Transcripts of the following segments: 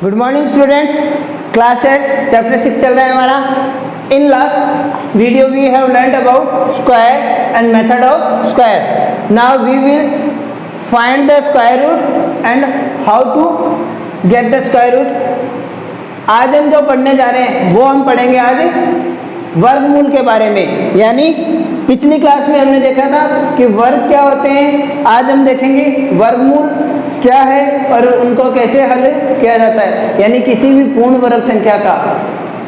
Good morning students, class 8 chapter 6 चल रहा है हमारा। In last video we have learned about square and method of square. Now we will find the square root and how to get the square root. आज हम जो पढ़ने जा रहे हैं वो हम पढ़ेंगे आज वर्गमूल के बारे में। यानी पिछली क्लास में हमने देखा था कि वर्ग क्या होते हैं, आज हम देखेंगे वर्गमूल क्या है और उनको कैसे हल किया जाता है। यानी किसी भी पूर्ण वर्ग संख्या का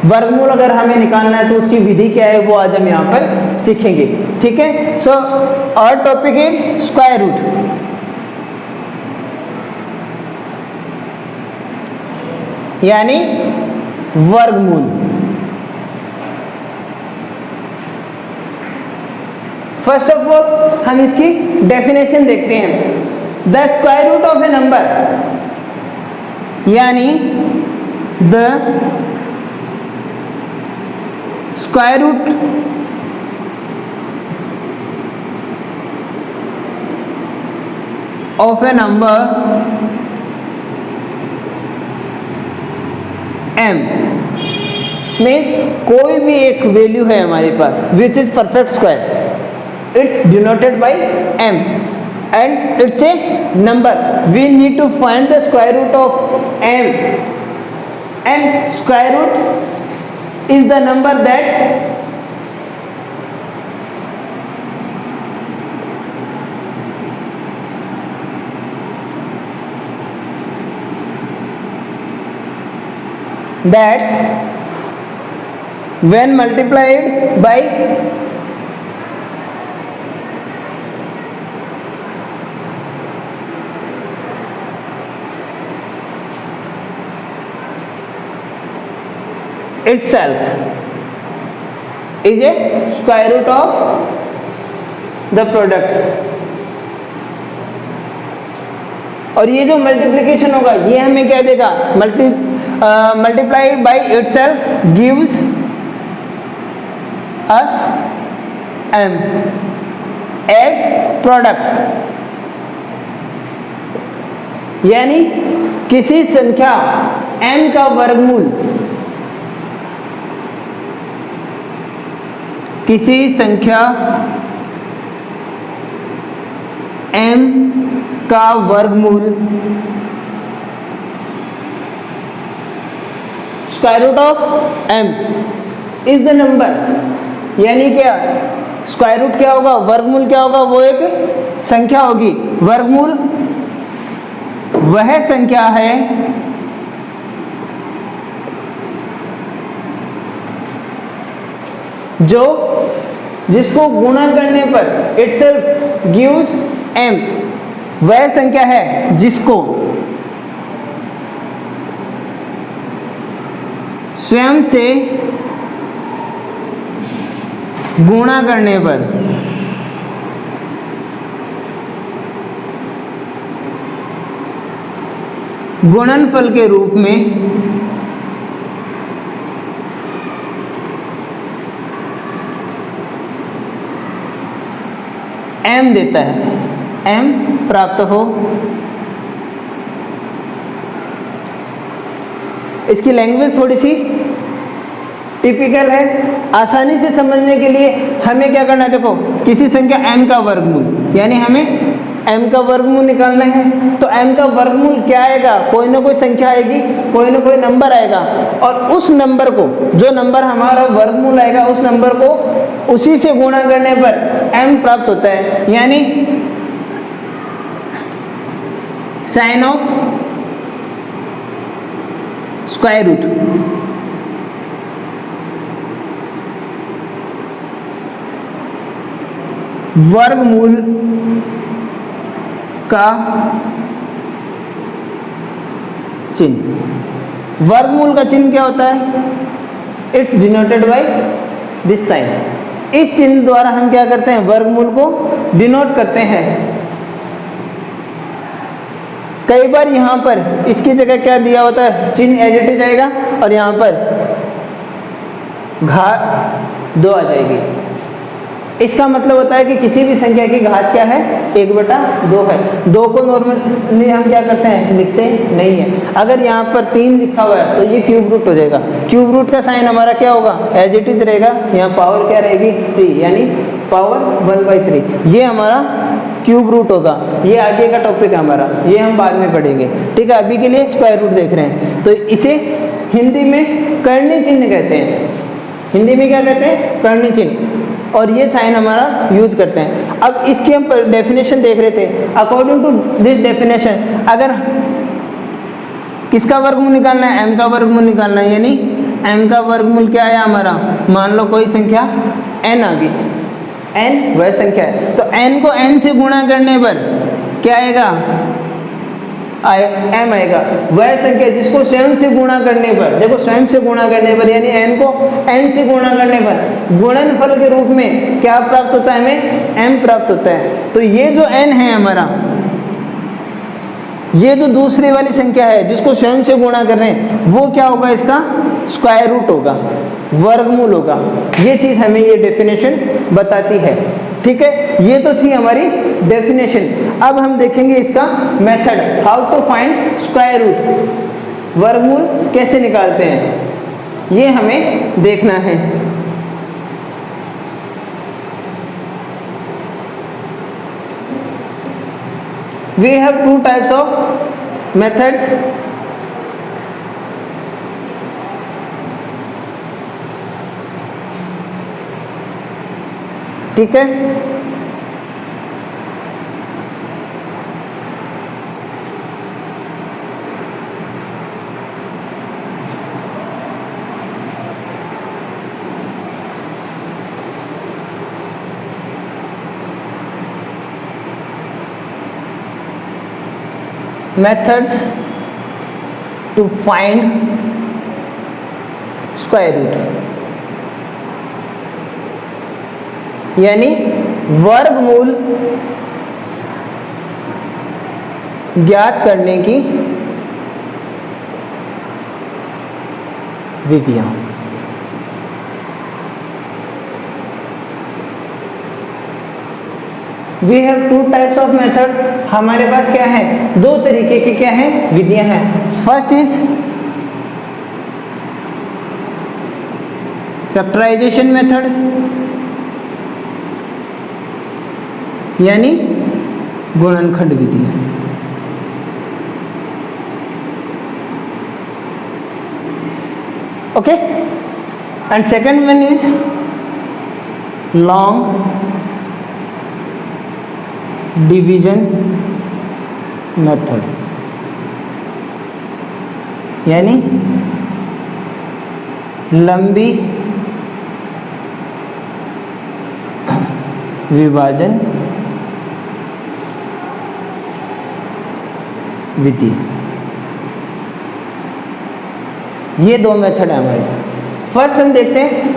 वर्गमूल अगर हमें निकालना है तो उसकी विधि क्या है वो आज हम यहाँ पर सीखेंगे। ठीक है, so our topic is square root. यानी वर्गमूल। फर्स्ट ऑफ ऑल हम इसकी डेफिनेशन देखते हैं। The square root of a number, यानी the square root of a number m means कोई भी एक वैल्यू है हमारे पास which is perfect square, it's denoted by m and it's a number. We need to find the square root of m, and square root is the number that when multiplied by itself is a square root of the product। और ये जो multiplication होगा ये हमें क्या देगा, multiplied by itself gives us m as product. यानी किसी संख्या m का वर्गमूल, किसी संख्या m का वर्गमूल square root of m is the number. यानी क्या स्क्वायर रूट क्या होगा, वर्गमूल क्या होगा, वो एक संख्या होगी। वर्गमूल वह संख्या है जिसको गुणा करने पर इटसेल्फ गिव्स m, वह संख्या है जिसको स्वयं से गुणा करने पर गुणनफल के रूप में m देता है, m प्राप्त हो। इसकी लैंग्वेज थोड़ी सी टिपिकल है, आसानी से समझने के लिए हमें क्या करना है, देखो किसी संख्या m का वर्गमूल, यानी हमें m का वर्गमूल निकालना है। तो m का वर्गमूल क्या आएगा, कोई ना कोई संख्या आएगी, कोई ना कोई नंबर आएगा, और उस नंबर को, जो नंबर हमारा वर्गमूल आएगा उस नंबर को उसी से गुणा करने पर m प्राप्त होता है। यानी साइन ऑफ स्क्वायर रूट। वर्गमूल का चिन्ह, वर्गमूल का चिन्ह क्या होता है, it's denoted by this sign. इस चिन्ह द्वारा हम क्या करते हैं, वर्गमूल को डिनोट करते हैं। कई बार यहाँ पर इसकी जगह क्या दिया होता है, चिन्ह एज इट इज आएगा और यहाँ पर घात 2 आ जाएगी। इसका मतलब होता है कि किसी भी संख्या की घात क्या है, 1/2 है। 2 को नॉर्मली हम क्या करते हैं, लिखते नहीं है। अगर यहाँ पर 3 लिखा हुआ है तो ये क्यूब रूट हो जाएगा। क्यूब रूट का साइन हमारा क्या होगा, एज इट इज रहेगा। यहाँ पावर क्या रहेगी, 3, यानी पावर 1/3। ये हमारा क्यूब रूट होगा। ये आगे का टॉपिक है हमारा, ये हम बाद में पढ़ेंगे, ठीक है। अभी के लिए स्क्वायर रूट देख रहे हैं। तो इसे हिंदी में कर्णी चिन्ह कहते हैं। हिंदी में क्या कहते हैं, कर्णी चिन्ह। और ये साइन हमारा यूज करते हैं। अब इसकी हम डेफिनेशन देख रहे थे। अकॉर्डिंग टू दिस डेफिनेशन, अगर किसका वर्गमूल निकालना है, m का वर्गमूल निकालना है, यानी m का वर्गमूल क्या आया हमारा, मान लो कोई संख्या n आ गई, n वह संख्या है, तो n को n से गुणा करने पर क्या आएगा, m आएगा। वह संख्या जिसको स्वयं से गुणा करने पर, देखो स्वयं से गुणा करने पर यानी n को n से गुणा करने पर गुणनफल के रूप में क्या प्राप्त होता है, हमें m प्राप्त होता है। तो ये जो n है हमारा, ये जो दूसरी वाली संख्या है जिसको स्वयं से गुणा कर रहे हैं, वो क्या होगा, इसका स्क्वायर रूट होगा, वर्गमूल होगा। ये चीज हमें ये डेफिनेशन बताती है, ठीक है। ये तो थी हमारी डेफिनेशन। अब हम देखेंगे इसका method, how to find square root, वर्गमूल कैसे निकालते हैं, ये हमें देखना है। We have 2 types of methods. ठीक है, methods to find square root, यानी वर्गमूल ज्ञात करने की विधियां। We have 2 types of method. हमारे पास क्या है, 2 तरीके की क्या है, विधियां हैं। फर्स्ट इज फैक्टराइजेशन मेथड, यानी गुणनखंड विधि। Okay, and second one is long division method, यानी लंबी विभाजन विधि। ये 2 मेथड है हमारे। फर्स्ट हम देखते हैं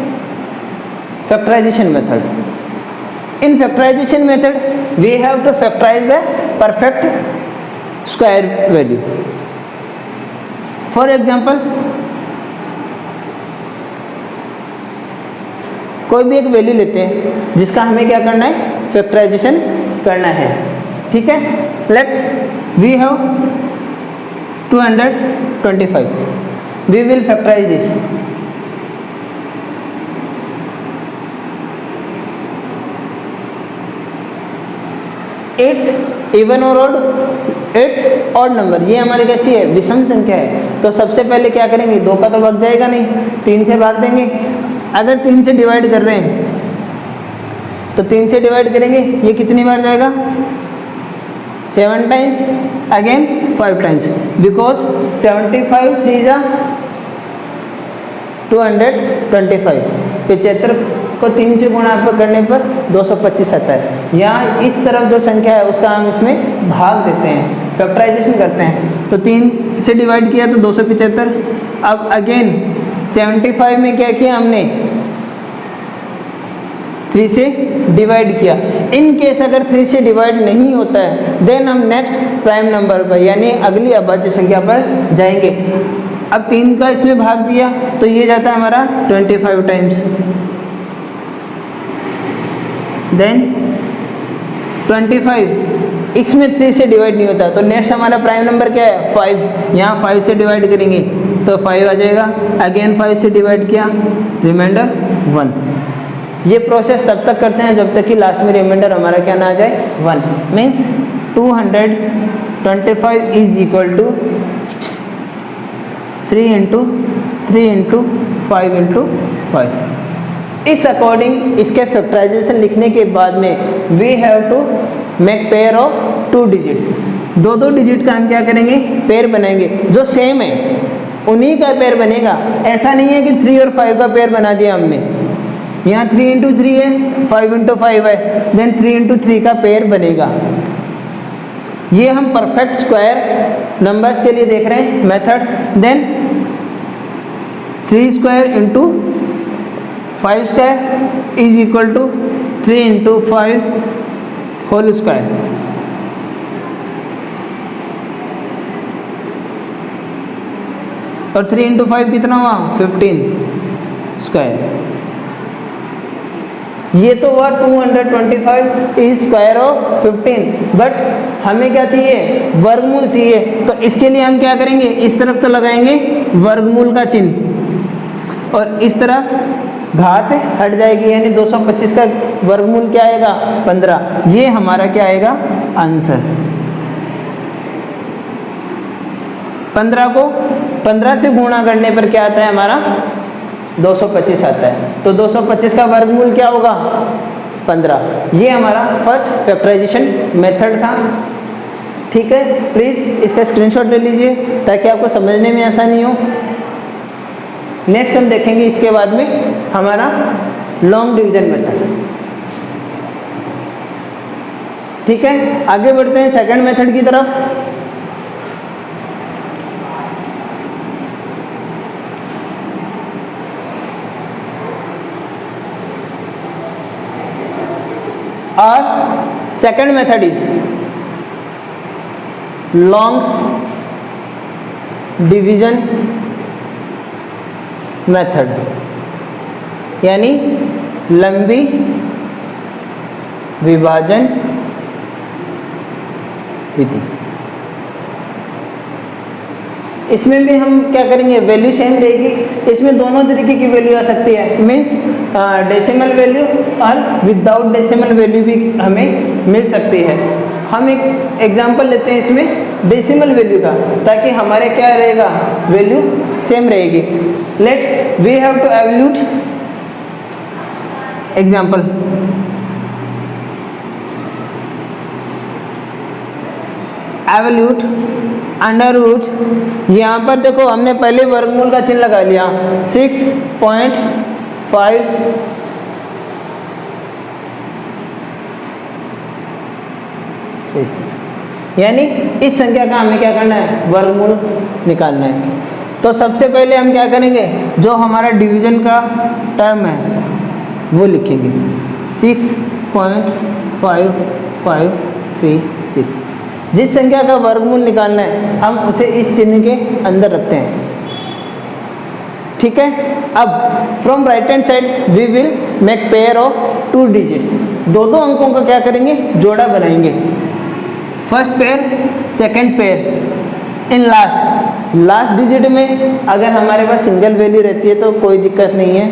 factorization method. In factorization method, we have to factorize the perfect square value. For example, कोई भी एक वैल्यू लेते हैं जिसका हमें क्या करना है, फैक्टराइजेशन करना है, ठीक है। Let's we have 225, we will factorize this. It's even और ऑड, इट्स ऑड नंबर। ये हमारी कैसी है, विषम संख्या है। तो सबसे पहले क्या करेंगे, 2 का तो भाग जाएगा नहीं, 3 से भाग देंगे। अगर 3 से डिवाइड कर रहे हैं तो 3 से डिवाइड करेंगे, ये कितनी बार जाएगा, 7 टाइम्स, अगेन 5 टाइम्स, बिकॉज 75 3 जा 225, 75 को 3 से गुणा करने पर 225 आता है। यहाँ इस तरफ जो संख्या है उसका हम इसमें भाग देते हैं, फैक्टराइजेशन करते हैं। तो 3 से डिवाइड किया तो 275। अब अगेन 75 में क्या किया हमने, 3 से डिवाइड किया। इन केस अगर 3 से डिवाइड नहीं होता है देन हम नेक्स्ट प्राइम नंबर पर यानी अगली अभाज्य संख्या पर जाएंगे। अब 3 का इसमें भाग दिया तो ये जाता है हमारा 25 टाइम्स, देन 25, इसमें 3 से डिवाइड नहीं होता, तो नेक्स्ट हमारा प्राइम नंबर क्या है 5, यहाँ 5 से डिवाइड करेंगे तो 5 आ जाएगा, अगेन 5 से डिवाइड किया, रिमाइंडर 1। ये प्रोसेस तब तक करते हैं जब तक कि लास्ट में रिमाइंडर हमारा क्या ना आ जाए 1, means 225 is equal to 3 into 3 into 5 into 5। इस अकॉर्डिंग इसके फैक्टराइजेशन लिखने के बाद में we have to make pair of 2 digits. 2 digit का हम क्या करेंगे, पेयर बनाएंगे जो सेम है उन्हीं का पेयर बनेगा। ऐसा नहीं है कि 3 और 5 का पेयर बना दिया हमने, यहाँ 3 इंटू 3 है, 5 इंटू 5 है, देन 3 इंटू 3 का पेयर बनेगा। ये हम परफेक्ट स्क्वायर नंबर्स के लिए देख रहे हैं method. Then 3 square into 5 square is equal to 3 into 5 whole square. और 3 इंटू 5 कितना हुआ 15 स्क्वायर। ये तो हुआ 225 इज स्क्वायर ऑफ 15, बट हमें क्या चाहिए, वर्गमूल चाहिए। तो इसके लिए हम क्या करेंगे, इस तरफ तो लगाएंगे वर्गमूल का चिन्ह और इस तरफ घात हट जाएगी, यानी 225 का वर्गमूल क्या आएगा 15। ये हमारा क्या आएगा आंसर। 15 को 15 से गुणा करने पर क्या आता है हमारा 225 आता है। तो 225 का वर्गमूल क्या होगा 15। ये हमारा फर्स्ट फैक्टराइजेशन मेथड था। ठीक है, प्लीज़ इसका स्क्रीनशॉट ले लीजिए ताकि आपको समझने में आसानी हो। नेक्स्ट हम देखेंगे इसके बाद में हमारा लॉन्ग डिवीजन मेथड। ठीक है, आगे बढ़ते हैं सेकंड मेथड की तरफ। Our second method is long division method, यानी लंबी विभाजन विधि। इसमें भी हम क्या करेंगे, वैल्यू सेम रहेगी। इसमें दोनों तरीके की वैल्यू आ सकती है, मीन्स डेसिमल वैल्यू और विदाउट डेसिमल वैल्यू भी हमें मिल सकती है। हम एक एग्जांपल लेते हैं इसमें डेसिमल वैल्यू का, ताकि हमारे क्या रहेगा वैल्यू सेम रहेगी। Let we have to evaluate example. Evaluate under root, यहाँ पर देखो हमने पहले वर्गमूल का चिन्ह लगा लिया 6.536, यानी इस संख्या का हमें क्या करना है वर्गमूल निकालना है। तो सबसे पहले हम क्या करेंगे, जो हमारा डिवीजन का टर्म है वो लिखेंगे 6.5536। जिस संख्या का वर्गमूल निकालना है हम उसे इस चिन्ह के अंदर रखते हैं। ठीक है, अब from right hand side we will make pair of 2 digits. दो अंकों का क्या करेंगे, जोड़ा बनाएंगे। First pair, second pair. इन लास्ट डिजिट में अगर हमारे पास सिंगल वैल्यू रहती है तो कोई दिक्कत नहीं है।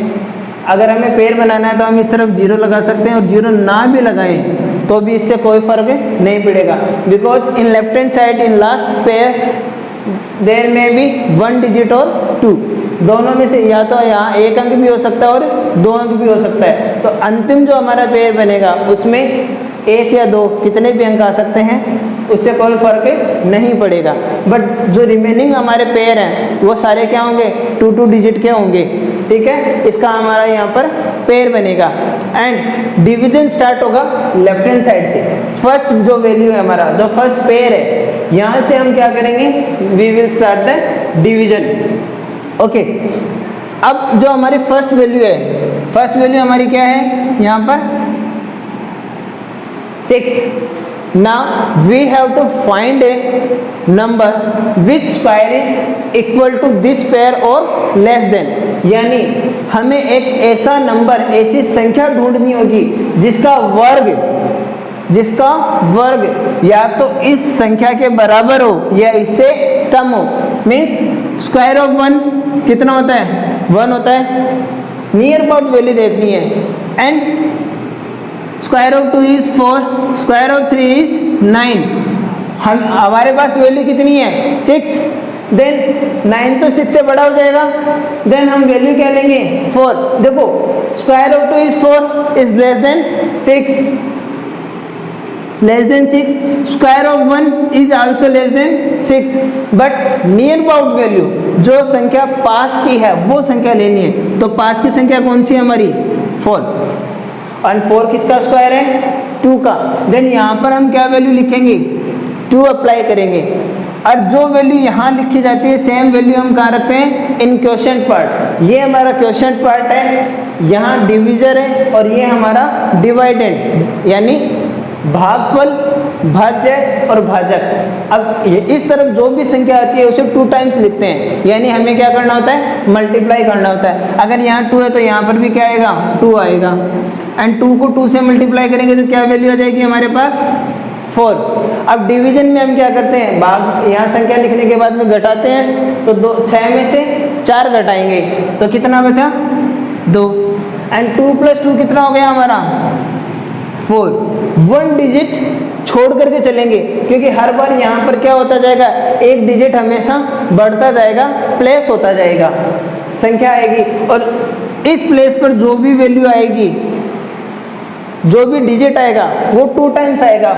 अगर हमें पेयर बनाना है तो हम इस तरफ 0 लगा सकते हैं, और 0 ना भी लगाएं तो भी इससे कोई फर्क नहीं पड़ेगा, because in left hand side in last pair there में भी 1 डिजिट और 2, दोनों में से या तो यहाँ 1 अंक भी हो सकता है और 2 अंक भी हो सकता है। तो अंतिम जो हमारा पेयर बनेगा उसमें 1 या 2 कितने भी अंक आ सकते हैं, उससे कोई फर्क नहीं पड़ेगा। बट जो रिमेनिंग हमारे पेयर हैं वो सारे क्या होंगे 2 डिजिट के होंगे। ठीक है, इसका हमारा यहाँ पर पेयर बनेगा। एंड डिवीजन स्टार्ट होगा लेफ्ट हैंड साइड से। फर्स्ट जो वैल्यू है हमारा, जो फर्स्ट पेयर है, यहाँ से हम क्या करेंगे, we will start the division. Okay, अब जो हमारी फर्स्ट वैल्यू है, फर्स्ट वैल्यू हमारी क्या है यहाँ पर 6। Now we have to find a number which square is equal to this pair or less than, यानी हमें एक ऐसा नंबर, ऐसी संख्या ढूंढनी होगी जिसका वर्ग या तो इस संख्या के बराबर हो या इससे कम हो। मीन्स स्क्वायर ऑफ 1 कितना होता है? 1 होता है। नियर अबाउट वैल्यू देखनी है। And square of 2 is 4, square of 3 is 9। हमारे पास वैल्यू कितनी है? 6। देन 9 तो 6 से बड़ा हो जाएगा। देन हम वैल्यू क्या लेंगे? 4। देखो square of 2 is 4 is less than 6, less than 6। Square of 1 is also less than 6। But near about value, जो संख्या पास की है वो संख्या लेनी है। तो पास की संख्या कौन सी है हमारी? 4। और 4 किसका स्क्वायर है? 2 का। देन यहाँ पर हम क्या वैल्यू लिखेंगे? 2 अप्लाई करेंगे। और जो वैल्यू यहाँ लिखी जाती है सेम वैल्यू हम कहाँ रखते हैं? इन क्वोशिएंट पार्ट। ये हमारा क्वोशिएंट पार्ट है, यहाँ डिविजर है और ये हमारा डिवाइडेंड, यानी भागफल, भाज्य और भाजक। अब ये इस तरफ जो भी संख्या आती है उसे 2 टाइम्स लिखते हैं, यानी हमें क्या करना होता है? मल्टीप्लाई करना होता है। अगर यहाँ 2 है तो यहाँ पर भी क्या आएगा? 2 आएगा। एंड 2 को 2 से मल्टीप्लाई करेंगे तो क्या वैल्यू आ जाएगी हमारे पास? 4। अब डिवीजन में हम क्या करते हैं? भाग, यहाँ संख्या लिखने के बाद में घटाते हैं, तो 6 में से 4 घटाएंगे तो कितना बचा? 2। एंड 2 + 2 कितना हो गया हमारा? 4। 1 डिजिट छोड़ करके चलेंगे, क्योंकि हर बार यहाँ पर क्या होता जाएगा? एक डिजिट हमेशा बढ़ता जाएगा, प्लेस होता जाएगा, संख्या आएगी। और इस प्लेस पर जो भी वैल्यू आएगी, जो भी डिजिट आएगा वो 2 टाइम्स आएगा,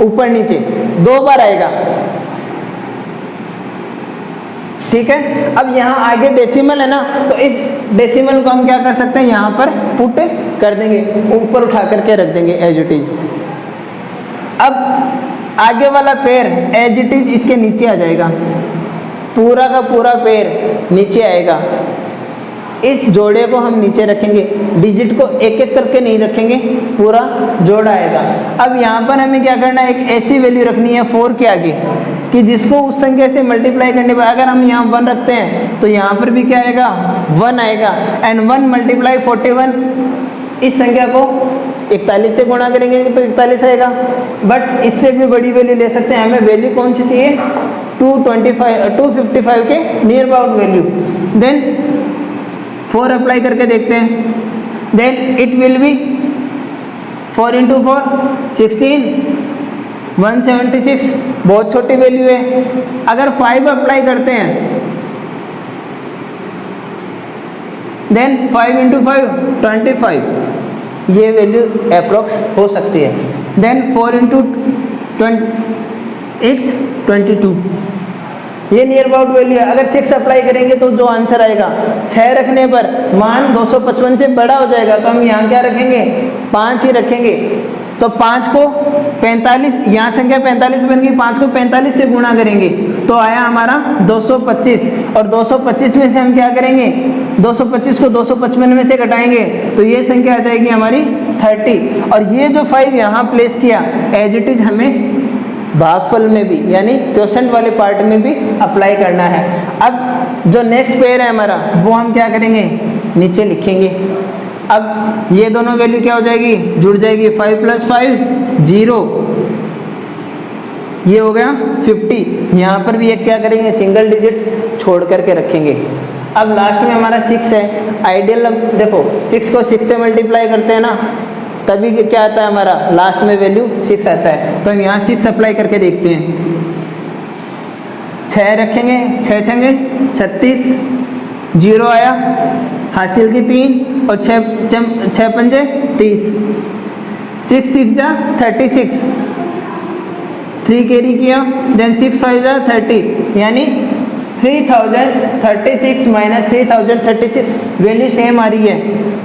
ऊपर नीचे 2 बार आएगा। ठीक है। अब यहाँ आगे डेसिमल है ना, तो इस डेसिमल को हम क्या कर सकते हैं? यहाँ पर पुट कर देंगे, ऊपर उठा करके रख देंगे एज इट इज। अब आगे वाला पेयर एज इट इज इसके नीचे आ जाएगा, पूरा का पूरा पेयर नीचे आएगा। इस जोड़े को हम नीचे रखेंगे, डिजिट को एक एक करके नहीं रखेंगे, पूरा जोड़ा आएगा। अब यहाँ पर हमें क्या करना है? एक ऐसी वैल्यू रखनी है 4 के आगे कि जिसको उस संख्या से मल्टीप्लाई करने पर, अगर हम यहाँ 1 रखते हैं तो यहाँ पर भी क्या आएगा? 1 आएगा। एंड 1 × 41, इस संख्या को 41 से गुणा करेंगे तो 41 आएगा। बट इससे भी बड़ी वैल्यू ले सकते हैं। हमें वैल्यू कौन सी चाहिए? 255 के near about value. Then 4 apply करके देखते हैं। Then it will be 4 × 4 16, 176। बहुत छोटी वैल्यू है। अगर 5 अप्लाई करते हैं, देन 5 × 5 25, ये वैल्यू अप्रोक्स हो सकती है। देन 4 × 20 22, ये नियर अबाउट वैल्यू है। अगर 6 अप्लाई करेंगे तो जो आंसर आएगा, 6 रखने पर मान 255 से बड़ा हो जाएगा, तो हम यहाँ क्या रखेंगे? 5 ही रखेंगे। तो 5 को 45, यहाँ संख्या 45 बन गई, 5 को 45 से गुणा करेंगे तो आया हमारा 225। और 225 में से हम क्या करेंगे? 225 को 255 में से घटाएंगे तो ये संख्या आ जाएगी हमारी 30। और ये जो 5 यहाँ प्लेस किया एज इट इज हमें भागफल में भी, यानी क्वोशिएंट वाले पार्ट में भी अप्लाई करना है। अब जो नेक्स्ट पेयर है हमारा, वो हम क्या करेंगे? नीचे लिखेंगे। अब ये दोनों वैल्यू क्या हो जाएगी? जुड़ जाएगी। 5 + 5 0, ये हो गया 50। यहाँ पर भी एक क्या करेंगे? सिंगल डिजिट छोड़ करके रखेंगे। अब लास्ट में हमारा 6 है। आइडियल, देखो 6 को 6 से मल्टीप्लाई करते हैं ना, तभी क्या आता है हमारा? लास्ट में वैल्यू 6 आता है। तो हम यहाँ 6 अप्लाई करके देखते हैं। 6 रखेंगे, 6 छंगे 36, 0 आया, हासिल की 3 और 6 पंजे 30, 6 6 जा 36, 3 कैरी किया, देन 6 5 जा 30, यानी 3036 - 3036 वैल्यू सेम आ रही है।